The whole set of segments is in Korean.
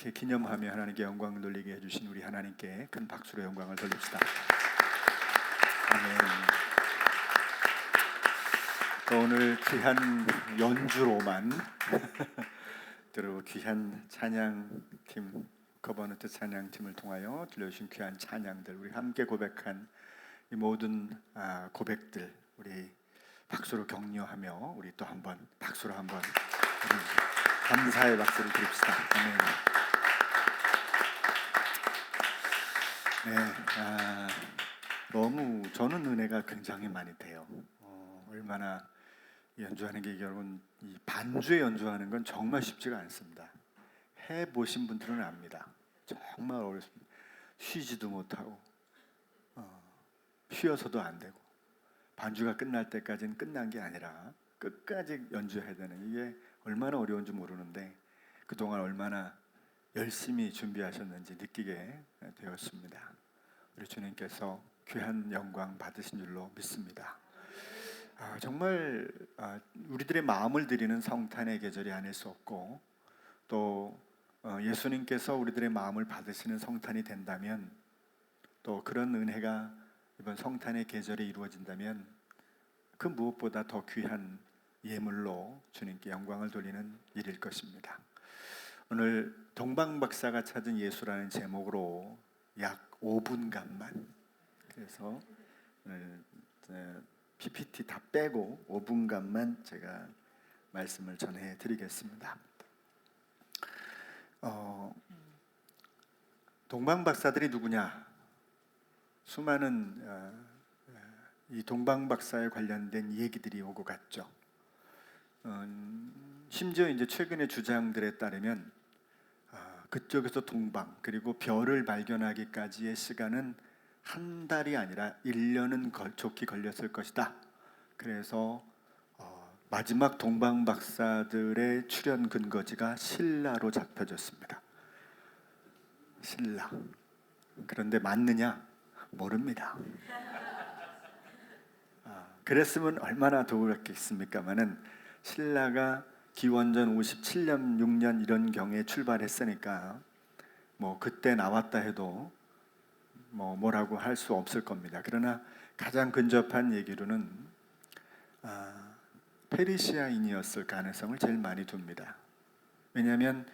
이렇게 기념하며 하나님께 영광을 돌리게 해주신 우리 하나님께 큰 박수로 영광을 돌립시다. 아멘. 또 오늘 귀한 연주로만 그리고 귀한 찬양팀, 커버넌트 찬양팀을 통하여 들려주신 귀한 찬양들, 우리 함께 고백한 이 모든 고백들 우리 박수로 격려하며 우리 또 한번 박수로 한번 감사의 박수를 드립시다. 아멘. 네, 너무 저는 은혜가 굉장히 많이 돼요. 얼마나 연주하는 게 여러분, 이 반주에 연주하는 건 정말 쉽지가 않습니다. 해보신 분들은 압니다. 정말 어렵습니다. 쉬지도 못하고 쉬어서도 안 되고 반주가 끝날 때까지는 끝난 게 아니라 끝까지 연주해야 되는, 이게 얼마나 어려운지 모르는데 그동안 얼마나 열심히 준비하셨는지 느끼게 되었습니다. 우리 주님께서 귀한 영광 받으신 줄로 믿습니다. 정말 우리들의 마음을 드리는 성탄의 계절이 아닐 수 없고, 또 예수님께서 우리들의 마음을 받으시는 성탄이 된다면, 또 그런 은혜가 이번 성탄의 계절에 이루어진다면 그 무엇보다 더 귀한 예물로 주님께 영광을 돌리는 일일 것입니다. 오늘 동방박사가 찾은 예수라는 제목으로 약 5분간만, 그래서 오늘 PPT 다 빼고 5분간만 제가 말씀을 전해 드리겠습니다. 동방박사들이 누구냐? 수많은 이 동방박사에 관련된 얘기들이 오고 갔죠. 심지어 이제 최근의 주장들에 따르면 그쪽에서 동방, 그리고 별을 발견하기까지의 시간은 한 달이 아니라 1년은 좋게 걸렸을 것이다. 그래서 마지막 동방박사들의 출현 근거지가 신라로 잡혀졌습니다. 신라. 그런데 맞느냐? 모릅니다. 그랬으면 얼마나 좋겠습니까마는, 신라가 기원전 57년, 6년 이런 경에 출발했으니까 뭐 그때 나왔다 해도 뭐라고 할 수 없을 겁니다. 그러나 가장 근접한 얘기로는 페르시아인이었을 가능성을 제일 많이 둡니다. 왜냐하면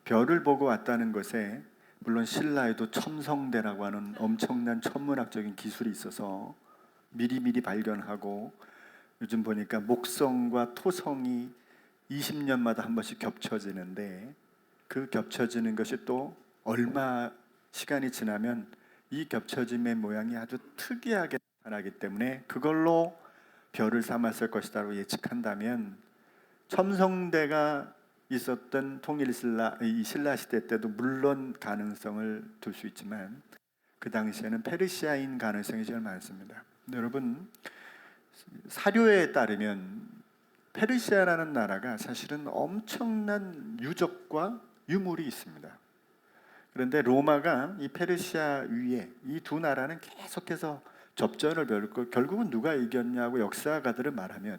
별을 보고 왔다는 것에, 물론 신라에도 첨성대라고 하는 엄청난 천문학적인 기술이 있어서 미리미리 발견하고, 요즘 보니까 목성과 토성이 20년마다 한 번씩 겹쳐지는데, 그 겹쳐지는 것이 또 얼마 시간이 지나면 이 겹쳐짐의 모양이 아주 특이하게 나타나기 때문에 그걸로 별을 삼았을 것이라고 예측한다면, 첨성대가 있었던 통일신라, 이 신라 시대 때도 물론 가능성을 둘 수 있지만 그 당시에는 페르시아인 가능성이 제일 많습니다. 여러분, 사료에 따르면 페르시아라는 나라가 사실은 엄청난 유적과 유물이 있습니다. 그런데 로마가 이 페르시아 위에, 이 두 나라는 계속해서 접전을 벌였고, 결국은 누가 이겼냐고 역사가들을 말하면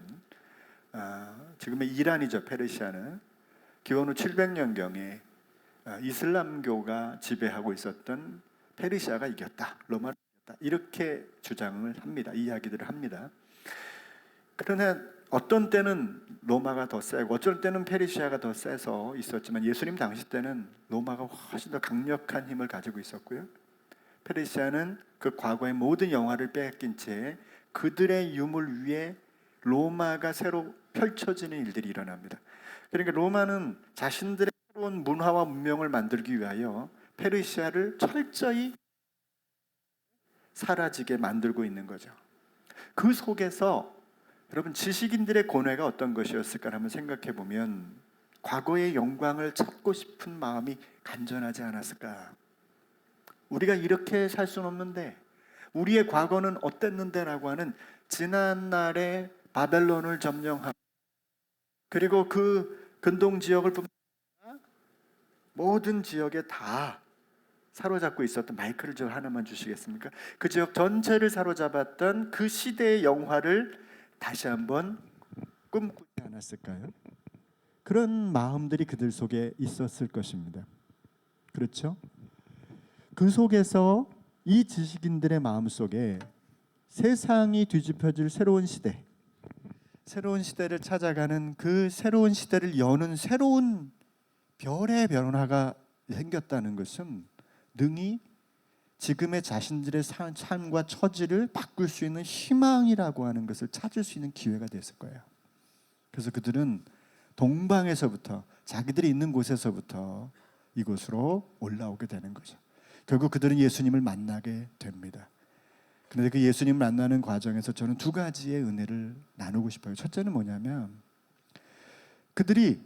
지금의 이란이죠. 페르시아는 기원 후 700년경에 이슬람교가 지배하고 있었던 페르시아가 이겼다, 로마가 이겼다, 이렇게 주장을 합니다. 이야기들을 합니다. 그러나 어떤 때는 로마가 더 세고 어쩔 때는 페르시아가 더 세서 있었지만, 예수님 당시 때는 로마가 훨씬 더 강력한 힘을 가지고 있었고요, 페르시아는 그 과거의 모든 영화를 빼앗긴 채 그들의 유물 위에 로마가 새로 펼쳐지는 일들이 일어납니다. 그러니까 로마는 자신들의 새로운 문화와 문명을 만들기 위하여 페르시아를 철저히 사라지게 만들고 있는 거죠. 그 속에서 여러분, 지식인들의 고뇌가 어떤 것이었을까 한번 생각해 보면, 과거의 영광을 찾고 싶은 마음이 간절하지 않았을까? 우리가 이렇게 살 수는 없는데, 우리의 과거는 어땠는데 라고 하는, 지난날의 바벨론을 점령하고, 그리고 그 근동 지역을 모든 지역에 다 사로잡고 있었던, 마이크를 저 하나만 주시겠습니까? 그 지역 전체를 사로잡았던 그 시대의 영화를 다시 한번 꿈꾸지 않았을까요? 그런 마음들이 그들 속에 있었을 것입니다. 그렇죠? 그 속에서 이 지식인들의 마음속에 세상이 뒤집혀질 새로운 시대, 새로운 시대를 찾아가는 그 새로운 시대를 여는 새로운 별의 변화가 생겼다는 것은 능히 지금의 자신들의 삶과 처지를 바꿀 수 있는 희망이라고 하는 것을 찾을 수 있는 기회가 됐을 거예요. 그래서 그들은 동방에서부터 자기들이 있는 곳에서부터 이곳으로 올라오게 되는 거죠. 결국 그들은 예수님을 만나게 됩니다. 그런데 그 예수님을 만나는 과정에서 저는 두 가지의 은혜를 나누고 싶어요. 첫째는 뭐냐면 그들이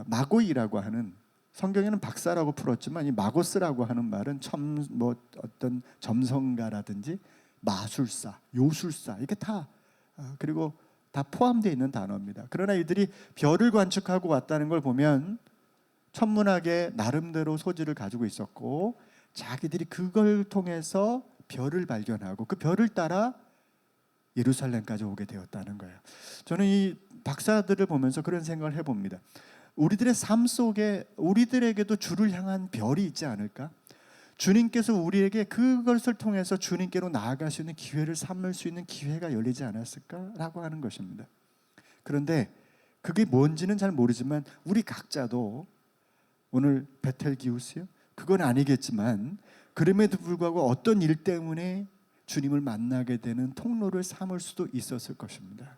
마고이라고 하는, 성경에는 박사라고 풀었지만 이 마고스라고 하는 말은 어떤 점성가라든지 마술사, 요술사 이게 다 그리고 다 포함되어 있는 단어입니다. 그러나 이들이 별을 관측하고 왔다는 걸 보면 천문학의 나름대로 소질을 가지고 있었고 자기들이 그걸 통해서 별을 발견하고 그 별을 따라 예루살렘까지 오게 되었다는 거예요. 저는 이 박사들을 보면서 그런 생각을 해봅니다. 우리들의 삶 속에 우리들에게도 주를 향한 별이 있지 않을까? 주님께서 우리에게 그것을 통해서 주님께로 나아갈 수 있는 기회를 삼을 수 있는 기회가 열리지 않았을까라고 하는 것입니다. 그런데 그게 뭔지는 잘 모르지만 우리 각자도 오늘 베텔기우스요? 그건 아니겠지만 그럼에도 불구하고 어떤 일 때문에 주님을 만나게 되는 통로를 삼을 수도 있었을 것입니다.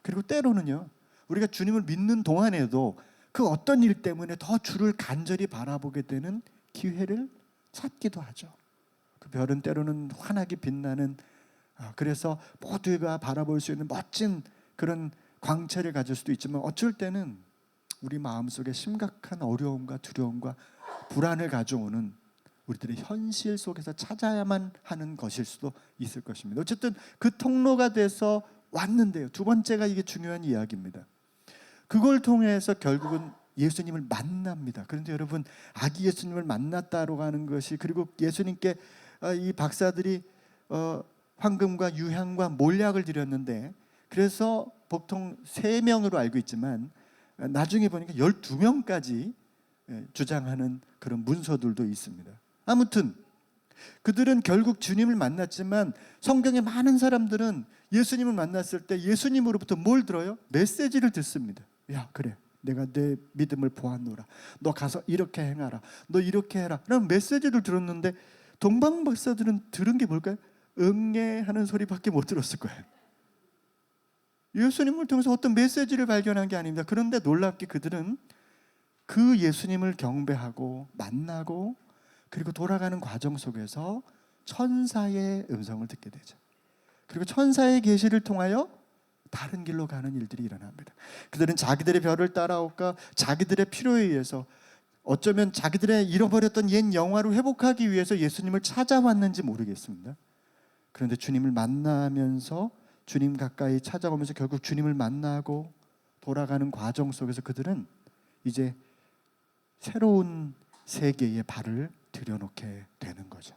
그리고 때로는요, 우리가 주님을 믿는 동안에도 그 어떤 일 때문에 더 주를 간절히 바라보게 되는 기회를 찾기도 하죠. 그 별은 때로는 환하게 빛나는, 그래서 모두가 바라볼 수 있는 멋진 그런 광채를 가질 수도 있지만 어쩔 때는 우리 마음속에 심각한 어려움과 두려움과 불안을 가져오는 우리들의 현실 속에서 찾아야만 하는 것일 수도 있을 것입니다. 어쨌든 그 통로가 돼서 왔는데요. 두 번째가 이게 중요한 이야기입니다. 그걸 통해서 결국은 예수님을 만납니다. 그런데 여러분, 아기 예수님을 만났다고 하는 것이, 그리고 예수님께 이 박사들이 황금과 유향과 몰약을 드렸는데, 그래서 보통 3명으로 알고 있지만 나중에 보니까 12명까지 주장하는 그런 문서들도 있습니다. 아무튼 그들은 결국 주님을 만났지만 성경의 많은 사람들은 예수님을 만났을 때 예수님으로부터 뭘 들어요? 메시지를 듣습니다. 야, 그래, 내가 내 믿음을 보았노라, 너 가서 이렇게 행하라, 너 이렇게 해라, 그런 메시지를 들었는데 동방 박사들은 들은 게 뭘까요? 응애하는 소리밖에 못 들었을 거예요. 예수님을 통해서 어떤 메시지를 발견한 게 아닙니다. 그런데 놀랍게 그들은 그 예수님을 경배하고 만나고 그리고 돌아가는 과정 속에서 천사의 음성을 듣게 되죠. 그리고 천사의 계시를 통하여 다른 길로 가는 일들이 일어납니다. 그들은 자기들의 별을 따라올까, 자기들의 필요에 의해서, 어쩌면 자기들의 잃어버렸던 옛 영화를 회복하기 위해서 예수님을 찾아왔는지 모르겠습니다. 그런데 주님을 만나면서, 주님 가까이 찾아오면서 결국 주님을 만나고 돌아가는 과정 속에서 그들은 이제 새로운 세계에 발을 들여놓게 되는 거죠.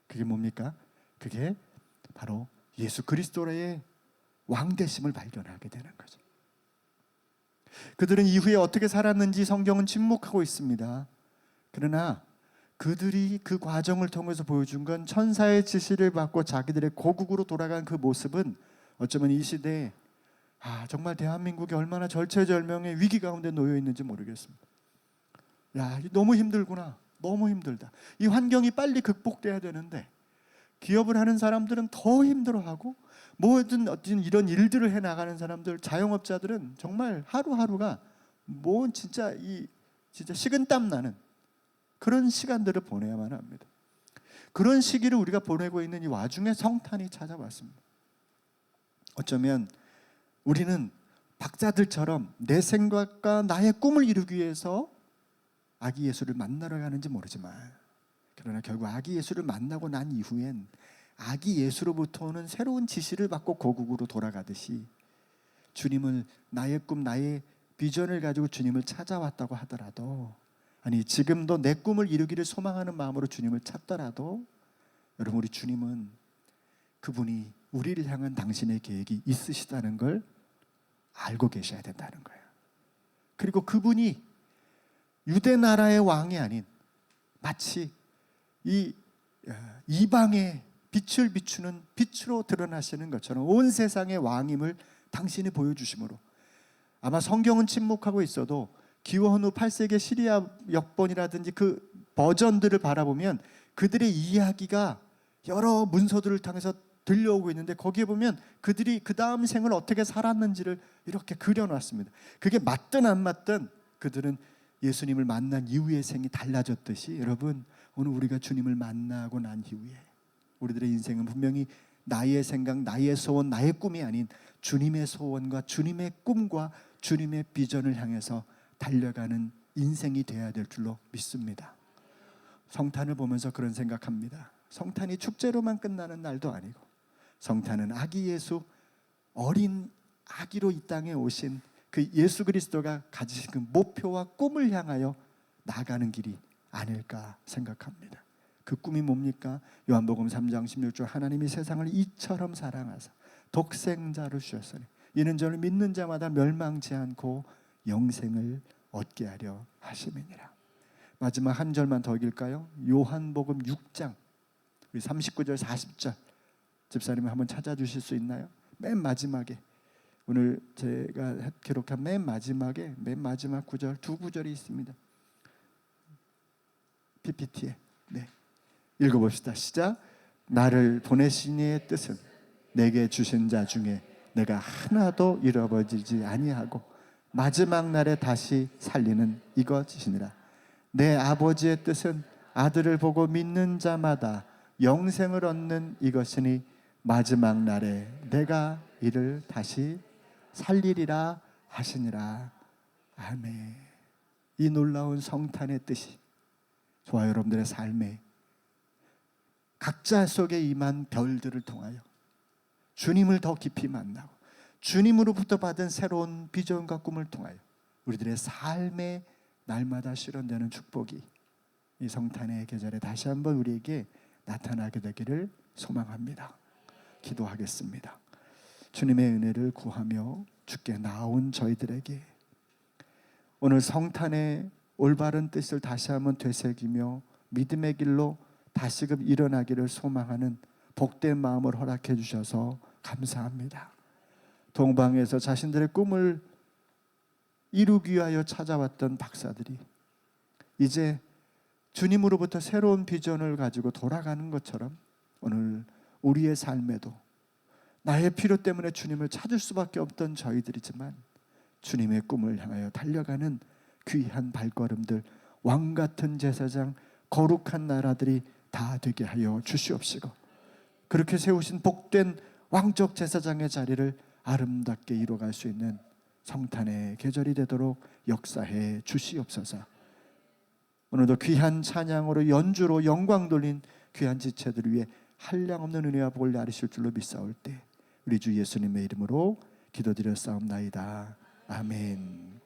그게 뭡니까? 그게 바로 예수 그리스도의 왕되심을 발견하게 되는 거죠. 그들은 이후에 어떻게 살았는지 성경은 침묵하고 있습니다. 그러나 그들이 그 과정을 통해서 보여준 건 천사의 지시를 받고 자기들의 고국으로 돌아간 그 모습은 어쩌면 이 시대에 정말 대한민국이 얼마나 절체절명의 위기 가운데 놓여 있는지 모르겠습니다. 야, 너무 힘들구나. 너무 힘들다. 이 환경이 빨리 극복돼야 되는데 기업을 하는 사람들은 더 힘들어하고 뭐든 어떤 이런 일들을 해 나가는 사람들, 자영업자들은 정말 하루하루가 진짜 식은땀 나는 그런 시간들을 보내야만 합니다. 그런 시기를 우리가 보내고 있는 이 와중에 성탄이 찾아왔습니다. 어쩌면 우리는 박사들처럼 내 생각과 나의 꿈을 이루기 위해서 아기 예수를 만나러 가는지 모르지만, 그러나 결국 아기 예수를 만나고 난 이후엔 아기 예수로부터 오는 새로운 지시를 받고 고국으로 돌아가듯이 주님을, 나의 꿈, 나의 비전을 가지고 주님을 찾아왔다고 하더라도, 아니 지금도 내 꿈을 이루기를 소망하는 마음으로 주님을 찾더라도, 여러분, 우리 주님은 그분이 우리를 향한 당신의 계획이 있으시다는 걸 알고 계셔야 된다는 거예요. 그리고 그분이 유대 나라의 왕이 아닌 마치 이 이방의 빛을 비추는 빛으로 드러나시는 것처럼 온 세상의 왕임을 당신이 보여주심으로, 아마 성경은 침묵하고 있어도 기원 후 8세기 시리아 역본이라든지 그 버전들을 바라보면 그들의 이야기가 여러 문서들을 통해서 들려오고 있는데, 거기에 보면 그들이 그 다음 생을 어떻게 살았는지를 이렇게 그려놨습니다. 그게 맞든 안 맞든 그들은 예수님을 만난 이후의 생이 달라졌듯이, 여러분 오늘 우리가 주님을 만나고 난 이후에 우리들의 인생은 분명히 나의 생각, 나의 소원, 나의 꿈이 아닌 주님의 소원과 주님의 꿈과 주님의 비전을 향해서 달려가는 인생이 되어야 될 줄로 믿습니다. 성탄을 보면서 그런 생각합니다. 성탄이 축제로만 끝나는 날도 아니고, 성탄은 아기 예수, 어린 아기로 이 땅에 오신 그 예수 그리스도가 가지신 그 목표와 꿈을 향하여 나가는 길이 아닐까 생각합니다. 그 꿈이 뭡니까? 요한복음 3장 16절, 하나님이 세상을 이처럼 사랑하사 독생자를 주셨으니 이는 저를 믿는 자마다 멸망치 않고 영생을 얻게 하려 하심이니라. 마지막 한 절만 더 읽을까요? 요한복음 6장 39절 40절 집사님 한번 찾아주실 수 있나요? 맨 마지막에, 오늘 제가 기록한 맨 마지막에 맨 마지막 구절, 두 구절이 있습니다. PPT에 읽어봅시다. 시작. 나를 보내신 이의 뜻은 내게 주신 자 중에 내가 하나도 잃어버리지 아니하고 마지막 날에 다시 살리는 이것이니라. 내 아버지의 뜻은 아들을 보고 믿는 자마다 영생을 얻는 이것이니 마지막 날에 내가 이를 다시 살리리라 하시니라. 아멘. 이 놀라운 성탄의 뜻이 저와 여러분들의 삶에 각자 속에 임한 별들을 통하여 주님을 더 깊이 만나고 주님으로부터 받은 새로운 비전과 꿈을 통하여 우리들의 삶에 날마다 실현되는 축복이 이 성탄의 계절에 다시 한번 우리에게 나타나게 되기를 소망합니다. 기도하겠습니다. 주님의 은혜를 구하며 주께 나온 저희들에게 오늘 성탄의 올바른 뜻을 다시 한번 되새기며 믿음의 길로 다시금 일어나기를 소망하는 복된 마음을 허락해 주셔서 감사합니다. 동방에서 자신들의 꿈을 이루기 위하여 찾아왔던 박사들이 이제 주님으로부터 새로운 비전을 가지고 돌아가는 것처럼 오늘 우리의 삶에도 나의 필요 때문에 주님을 찾을 수밖에 없던 저희들이지만 주님의 꿈을 향하여 달려가는 귀한 발걸음들, 왕같은 제사장, 거룩한 나라들이 다 되게 하여 주시옵시고, 그렇게 세우신 복된 왕적 제사장의 자리를 아름답게 이루어갈 수 있는 성탄의 계절이 되도록 역사해 주시옵소서. 오늘도 귀한 찬양으로 연주로 영광 돌린 귀한 지체들을 위해 한량없는 은혜와 복을 나르실 줄로 믿사올 때 우리 주 예수님의 이름으로 기도드렸사옵나이다. 아멘.